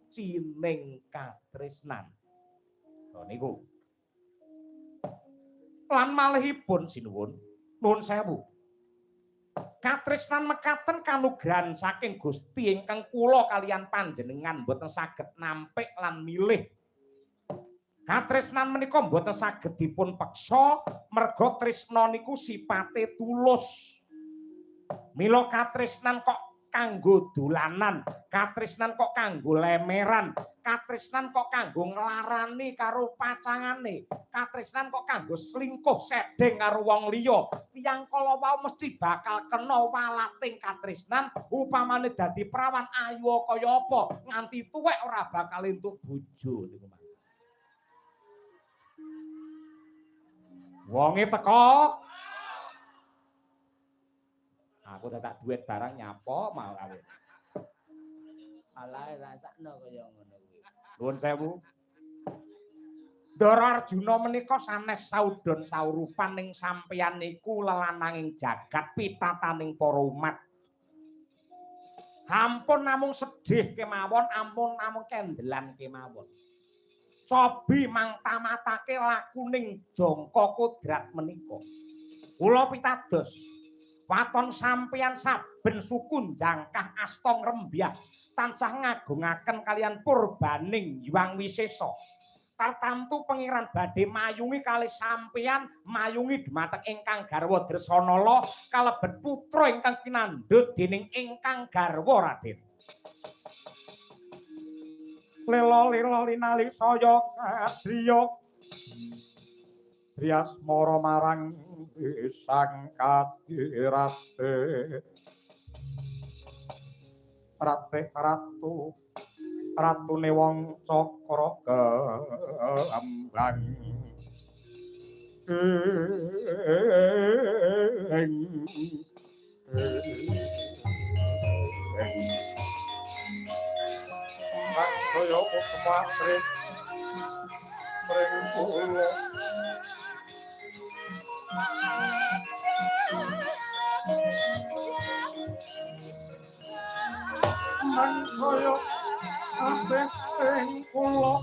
sucining katresnan. Niku. Lan malihipun sinuwun, nuwun sewu. Katresnan mekaten kanugrahan saking Gusti ingkang kula kaliyan panjenengan boten saged nampik lan milih. Katresnan menika boten saged dipun peksa merga tresna niku sipate tulus. Mila katresnan kok kanggo dolanan, katresnan kok kanggo lemeran, katresnan kok kanggo nglarani karo pacangane, katresnan kok kanggo slingkuh sedeng karo wong liya. Tiyang kala wau mesti bakal kena walating katresnan upamane dadi prawan ayu kaya apa nganti tuwek ora bakal entuk bojo niku Mas. Wonge teko aku tak duit barang nyapa mau awet. Alae rasakno kaya ngono kuwi. Nuwun sewu. Ndara Arjuna menika sanes saudon saurupan ning sampeyan niku lelananging jagat pitataning para umat. Ampun namung sedih kemawon, ampun namung kendelan kemawon. Cobi mangtamatake lakuning jangka kodrat menika. Kula pitados waton sampeyan saben suku jangkah asta ngrembyah tansah ngagungaken kalian purbaning Hyang Wisesa. Tartamtu pengiran badhe mayungi kalih sampeyan mayungi dhumateng ingkang garwa Dresanala kalebet putra ingkang kinandhut dening ingkang garwa Raden. Lela-lela linali saya kadriya Triasmara marang sang kadirate ratu ratune wong cakra gambang kaya kumasri mring kula kaya kabeh ing kula